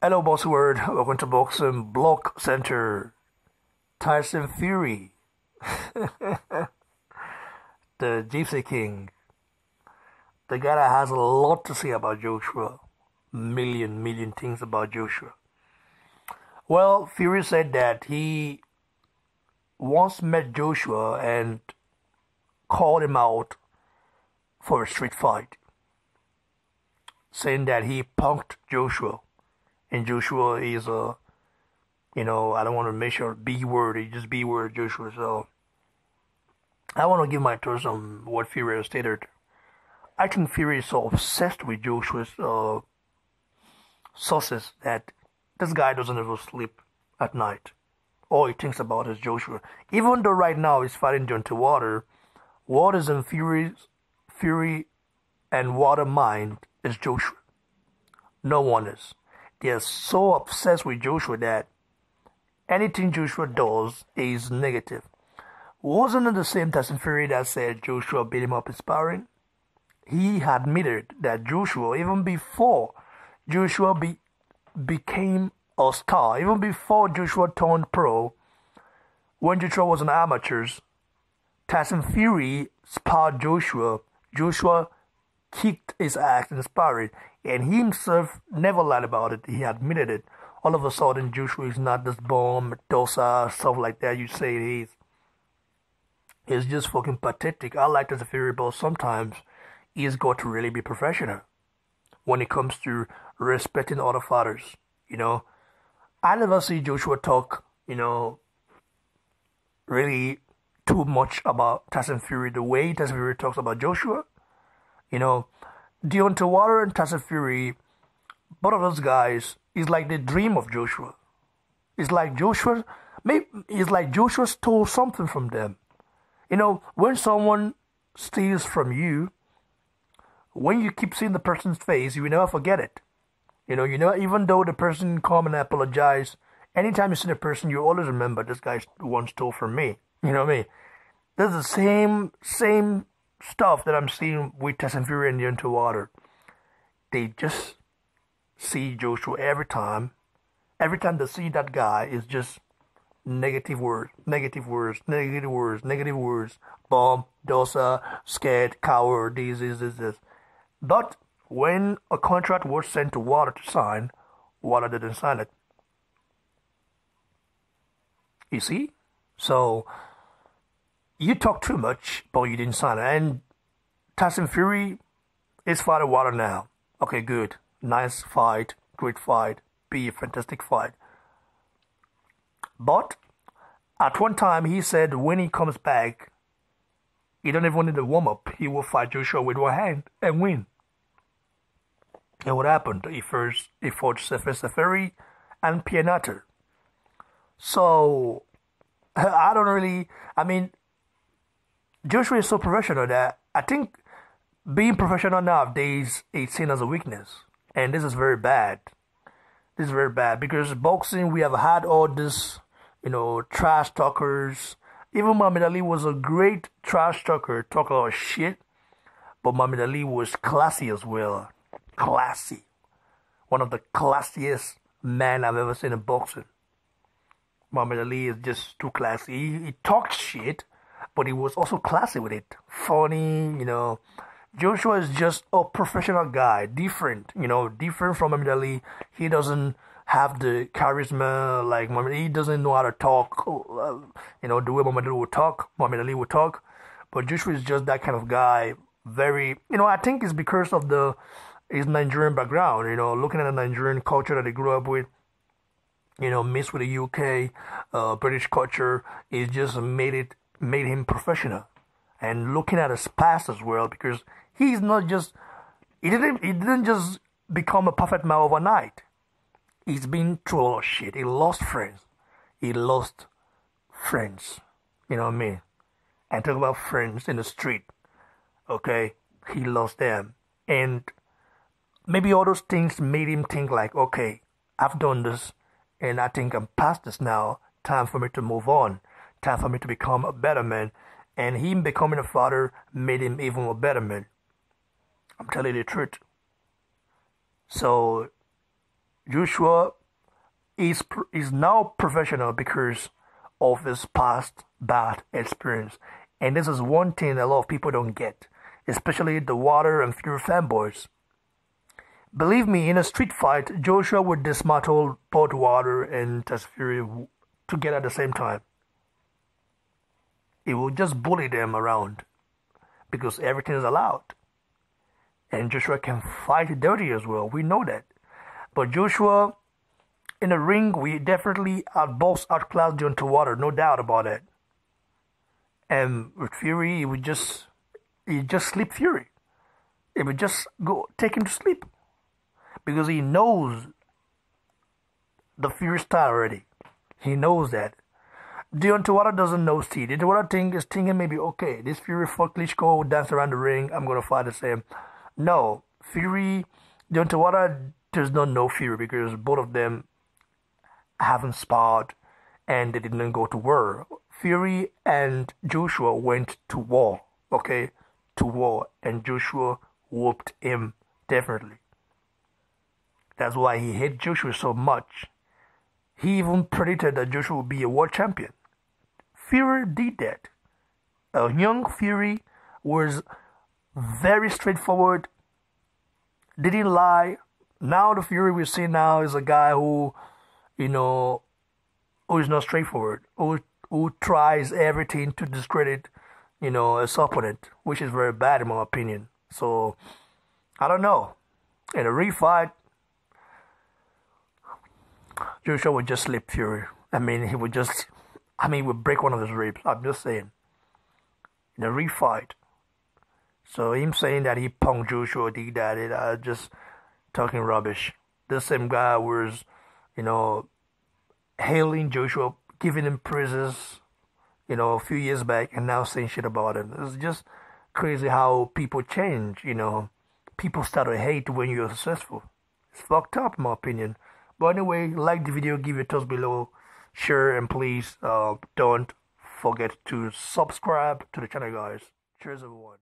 Hello, Boss Word. Welcome to Boxing Block Center. Tyson Fury, the Gypsy King, the guy that has a lot to say about Joshua. Million things about Joshua. Well, Fury said that he once met Joshua and called him out for a street fight, saying that he punked Joshua. And Joshua is I don't want to make sure B word, he just B word Joshua. So I want to give my thoughts on what Fury has stated. I think Fury is so obsessed with Joshua's sources that this guy doesn't ever sleep at night. All he thinks about is Joshua. Even though right now he's fighting Deontay Wilder, what is in Fury and Wilder mind is Joshua. No one is. They are so obsessed with Joshua that anything Joshua does is negative. Wasn't it the same Tyson Fury that said Joshua beat him up in sparring? He admitted that Joshua, even before Joshua became a star, even before Joshua turned pro, when Joshua was an amateur, Tyson Fury sparred Joshua. Joshua kicked his ass in sparring, and he himself never lied about it. He admitted it. All of a sudden, Joshua is not this bomb, Dosa, stuff like that you say it is. It's just fucking pathetic. I like Tyson Fury, but sometimes he's got to really be professional when it comes to respecting other fighters. I never see Joshua talk, really too much about Tyson Fury the way Tyson Fury talks about Joshua. Deontay Wilder and Tyson Fury, both of those guys, is like the dream of Joshua. It's like Joshua stole something from them. When someone steals from you, when you keep seeing the person's face, you will never forget it. Even though the person come and apologize, anytime you see the person, you always remember this guy once stole from me. You know what I mean? There's the same stuff that I'm seeing with Tyson Fury and Deontay Wilder. They just see Joshua every time. Every time they see that guy, it's just negative words. Bomb, dosa, scared, coward, this. But when a contract was sent to Wilder to sign, Wilder didn't sign it. You see? So you talk too much, but you didn't sign it. And Tyson Fury is fighting Wilder now. Okay, good. Nice fight. Great fight. Be a fantastic fight. But at one time he said when he comes back, he don't even need a warm-up. He will fight Joshua with one hand and win. And what happened? He fought Seferi and Pianater. So Joshua is so professional that I think being professional nowadays is seen as a weakness. And this is very bad. This is very bad because boxing, we have had all this, trash talkers. Even Muhammad Ali was a great trash talker, talk a lot of shit. But Muhammad Ali was classy as well. Classy. One of the classiest men I've ever seen in boxing. Muhammad Ali is just too classy. He talked shit, but he was also classy with it. Funny, Joshua is just a professional guy, different from Muhammad Ali. He doesn't have the charisma like Muhammad Ali. He doesn't know how to talk, the way Muhammad Ali would talk. But Joshua is just that kind of guy. Very, I think it's because of his Nigerian background, looking at the Nigerian culture that he grew up with, mixed with the UK, British culture, it just made him professional. And looking at his past as well, because he's not just, he didn't just become a perfect man overnight. He's been through a lot of shit. He lost friends. You know what I mean? And talk about friends in the street. Okay? He lost them. And maybe all those things made him think like, okay, I've done this and I think I'm past this now. Time for me to move on. Time for me to become a better man. And him becoming a father made him even a better man. I'm telling you the truth. So Joshua is now professional because of his past bad experience. And this is one thing a lot of people don't get, especially the Water and Fury fanboys. Believe me, in a street fight, Joshua would dismantle both Water and Tyson Fury together at the same time. He will just bully them around because everything is allowed. And Joshua can fight dirty as well. We know that. But Joshua, in the ring, we definitely outclass Deontay Wilder, no doubt about it. And with Fury, he just sleep Fury. He would just go take him to sleep because he knows the Fury style already. He knows that. Deontay Wilder doesn't know Steve. Deontay Wilder is thinking maybe, okay, this Fury for Klitschko will dance around the ring. I'm gonna fight the same. No, Deontay Wilder does not know Fury because both of them haven't sparred and they didn't go to war. Fury and Joshua went to war, okay? To war, and Joshua whooped him definitely. That's why he hated Joshua so much. He even predicted that Joshua would be a world champion. Fury did that. A young Fury was very straightforward, didn't lie. Now the Fury we see now is a guy who is not straightforward, who tries everything to discredit, his opponent, which is very bad in my opinion. So, I don't know. In a refight, Joshua would just slip Fury. He would break one of his ribs. I'm just saying. In a refight. So him saying that he punked Joshua, did that, just talking rubbish. The same guy was, hailing Joshua, giving him praises, a few years back, and now saying shit about him. It's just crazy how people change, People start to hate when you're successful. It's fucked up, in my opinion. But anyway, like the video, give it a thumbs below, share, and please don't forget to subscribe to the channel, guys. Cheers, everyone.